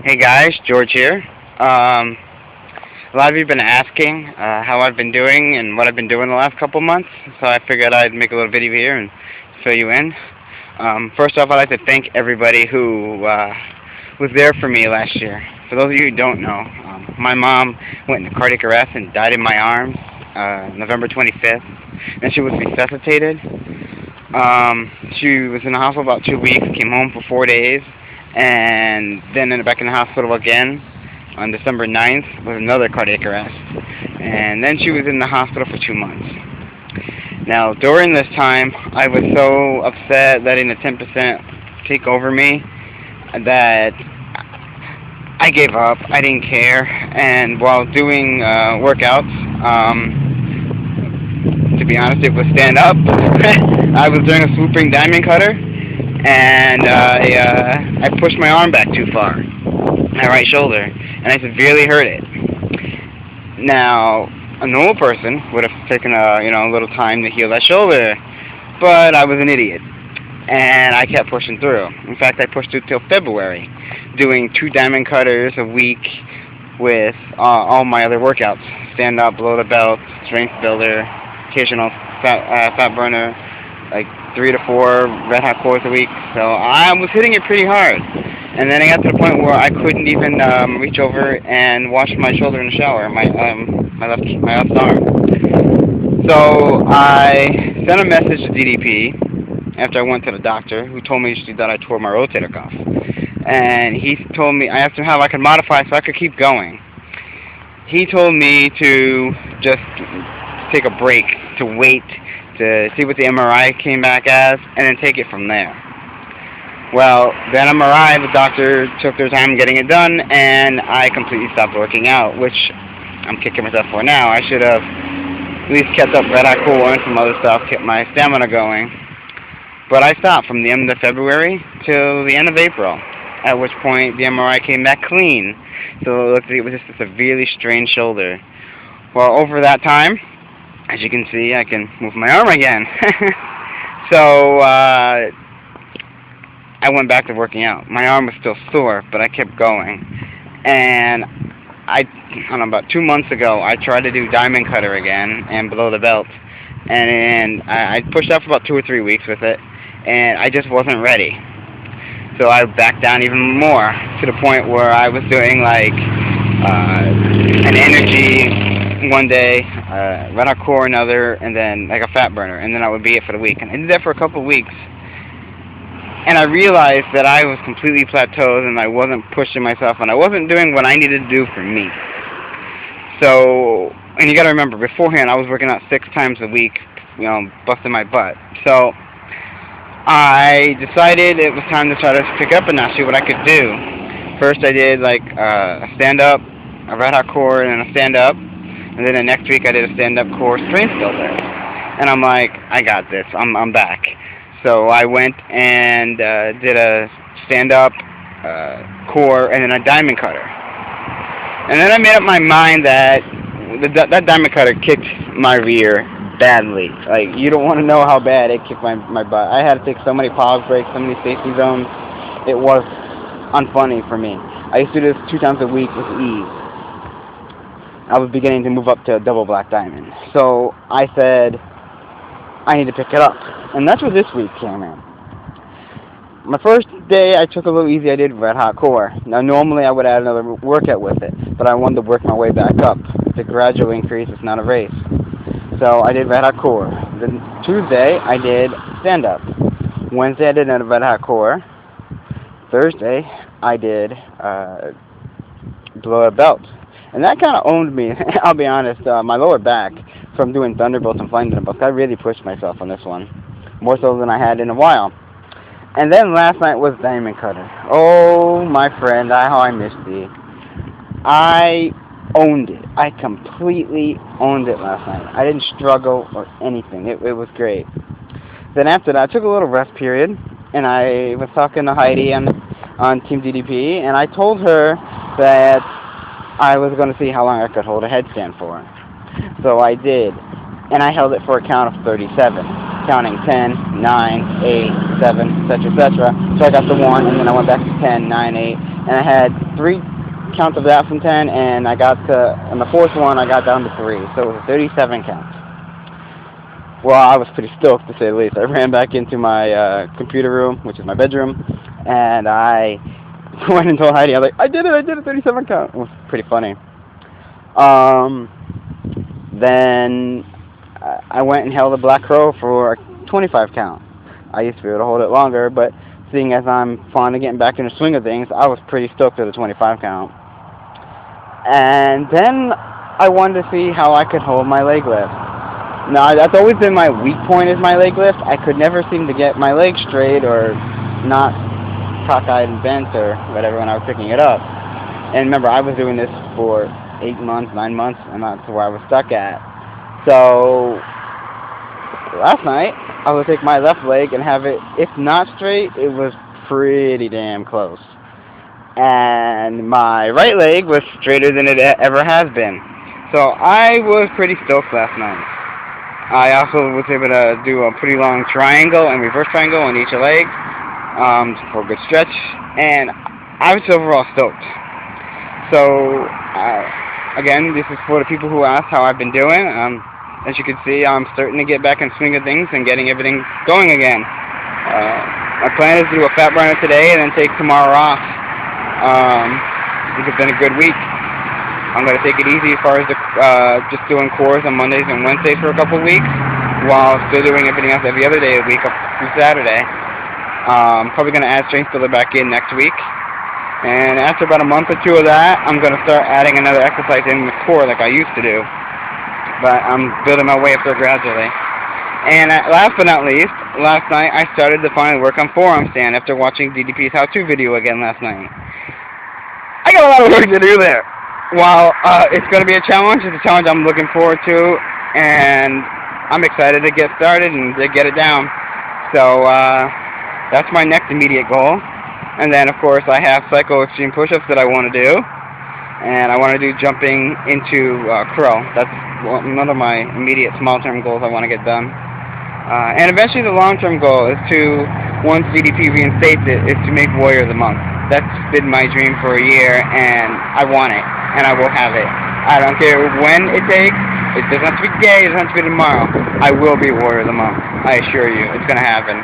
Hey guys, George here. A lot of you have been asking how I've been doing and what I've been doing the last couple months, so I figured I'd make a little video here and fill you in. First off, I'd like to thank everybody who was there for me last year. For those of you who don't know, my mom went into cardiac arrest and died in my arms November 25th, and she was resuscitated. She was in the hospital about 2 weeks, came home for 4 days, and then ended back in the hospital again on December 9th with another cardiac arrest. And then she was in the hospital for 2 months. Now, during this time, I was so upset letting the 10% take over me that I gave up. I didn't care. And while doing workouts, to be honest, it was stand up. I was doing a swooping diamond cutter, and I pushed my arm back too far, my right shoulder, and I severely hurt it. Now, a normal person would have taken a little time to heal that shoulder, but I was an idiot, and I kept pushing through. In fact, I pushed through till February, doing 2 diamond cutters a week with all my other workouts: stand up, below the belt, strength builder, occasional fat burner, like 3 to 4 red hot cores a week. So I was hitting it pretty hard. And then I got to the point where I couldn't even reach over and wash my shoulder in the shower, my left arm. So I sent a message to DDP after I went to the doctor, who told me that I tore my rotator cuff. And he told me, I asked him how I could modify so I could keep going. He told me to just take a break, to wait to see what the MRI came back as, and then take it from there. Well, the MRI, the doctor took their time getting it done, and I completely stopped working out, which I'm kicking myself for now. I should have at least kept up Red Hot Cool and some other stuff, kept my stamina going. But I stopped from the end of February till the end of April, at which point the MRI came back clean. So it looked like it was just a severely strained shoulder. Well, over that time, as you can see, I can move my arm again. So I went back to working out. My arm was still sore, but I kept going. And I don't know, about 2 months ago, I tried to do diamond cutter again and below the belt. And I pushed out for about 2 or 3 weeks with it, and I just wasn't ready. So I backed down even more, to the point where I was doing like an energy one day, red hot core another, and then like a fat burner, and then that would be it for the week. And I did that for a couple of weeks, and I realized that I was completely plateaued, and I wasn't pushing myself, and I wasn't doing what I needed to do for me. So, and you got to remember, beforehand I was working out 6 times a week, busting my butt. So I decided it was time to try to pick up and now see what I could do. First I did like a stand-up, a red hot core, and a stand-up. And then the next week I did a stand-up core strength builder. And I'm like, I got this. I'm back. So I went and did a stand-up core and then a diamond cutter. And then I made up my mind that that diamond cutter kicked my rear badly. Like, you don't want to know how bad it kicked my butt. I had to take so many pause breaks, so many safety zones. It was unfunny for me. I used to do this 2 times a week with ease. I was beginning to move up to a double black diamond. So I said, I need to pick it up. And that's where this week came in. My first day I took a little easy. I did red hot core. Now normally I would add another workout with it, but I wanted to work my way back up. It's a gradual increase, it's not a race. So I did red hot core. Then Tuesday I did stand up. Wednesday I did a red hot core. Thursday I did below the belt. And that kind of owned me, I'll be honest, my lower back from doing thunderbolts and flying thunderbolts. I really pushed myself on this one, more so than I had in a while. And then last night was diamond cutter. Oh, my friend, how I missed thee. I owned it. I completely owned it last night. I didn't struggle or anything. It was great. Then after that, I took a little rest period, and I was talking to Heidi on Team DDP, and I told her that I was going to see how long I could hold a headstand for. So I did, and I held it for a count of 37, counting 10, 9, 8, 7, etc., etc. So I got to 1, and then I went back to 10, 9, 8, and I had 3 counts of that from 10, and I got to, on the 4th one, I got down to 3, so it was 37 counts. Well, I was pretty stoked, to say the least. I ran back into my computer room, which is my bedroom, and I went and told Heidi, I was like, I did it, 37 count. It was pretty funny. Then I went and held a black crow for a 25 count. I used to be able to hold it longer, but seeing as I'm fond of getting back in the swing of things, I was pretty stoked at the 25 count. And then I wanted to see how I could hold my leg lift. Now, that's always been my weak point, is my leg lift. I could never seem to get my leg straight or not cockeyed and bent or whatever when I was picking it up. And remember, I was doing this for 8 months, 9 months, and that's where I was stuck at. So last night, I would take my left leg and have it, if not straight, it was pretty damn close. And my right leg was straighter than it ever has been. So I was pretty stoked last night. I also was able to do a pretty long triangle and reverse triangle on each leg for a good stretch, and I was overall stoked. So again, this is for the people who asked how I've been doing. As you can see, I'm starting to get back in swing of things and getting everything going again. My plan is to do a fat burner today and then take tomorrow off. It's been a good week. I'm going to take it easy as far as just doing cores on Mondays and Wednesdays for a couple of weeks, while still doing everything else every other day of the week up through Saturday. Probably going to add strength builder back in next week. And after about a month or 2 of that, I'm going to start adding another exercise in the core like I used to do. But I'm building my way up there gradually. And last but not least, last night I started to finally work on forearm stand after watching DDP's how-to video again last night. I got a lot of work to do there. While it's going to be a challenge, it's a challenge I'm looking forward to, and I'm excited to get started and to get it down. So that's my next immediate goal. And then, of course, I have Psycho Extreme Push-Ups that I want to do, and I want to do jumping into curl. That's one of my immediate small-term goals I want to get done. And eventually the long-term goal is to, once DDP reinstates it, is to make Warrior the Monk. That's been my dream for a year, and I want it, and I will have it. I don't care when it takes. It doesn't have to be today, it doesn't have to be tomorrow. I will be Warrior the Monk. I assure you, it's going to happen.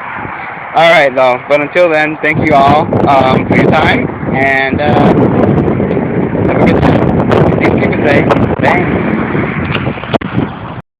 Alright, though, but until then, thank you all for your time, and have a good time. Keep it safe. Thanks.